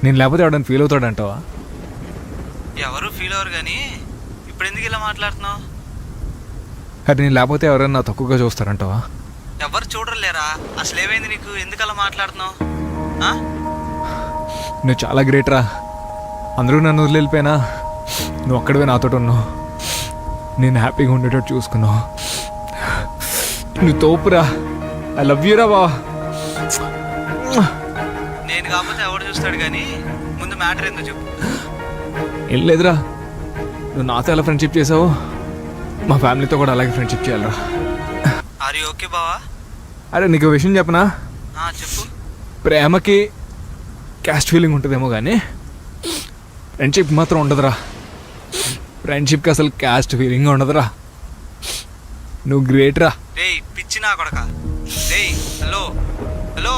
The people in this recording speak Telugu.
నేను లేకపోతే ఎవడని ఫీల్ అవుతాడంటావా? ఎవరు ఫీల్ అవ్వరు కానీ ఇప్పుడు ఎందుకు ఇలా మాట్లాడుతున్నావు? అది నేను లేకపోతే ఎవరైనా తక్కువగా చూస్తారంటావా? ఎవరు చూడలేరా? అసలు ఏమైంది నీకు? ఎందుకు అలా మాట్లాడుతున్నావు? నువ్వు చాలా గ్రేట్ రా. అందరూ నన్ను వదిలిపోయినా నువ్వు అక్కడవే నాతో ఉన్నావు. నేను హ్యాపీగా ఉండేటట్టు చూసుకున్నావు. నువ్వు తోపురా. ఐ లవ్ యూ రా బా. నేను కాకపోతే ఎవరు చూస్తాడు కానీ ముందు మ్యాటర్ ఏందో చెప్పు. ఏం లేదురా, నువ్వు నాతో ఎలా ఫ్రెండ్షిప్ చేసావు మా ఫ్యామిలీతో కూడా అలాగే ఫ్రెండ్షిప్ చేయాలరా. ఆర్ యూ ఓకే బావా? అరే నీకు విషయం చెప్పనా? చెప్పు. ప్రేమకి క్యాస్ట్ ఫీలింగ్ ఉంటుందేమో కానీ ఫ్రెండ్షిప్ మాత్రం ఉండదురా. ఫ్రెండ్షిప్కి అసలు క్యాస్ట్ ఫీలింగ్ ఉండదురా. నువ్వు గ్రేట్ రా. రేయ్ పిచ్చి నా కొడక. రేయ్ హలో హలో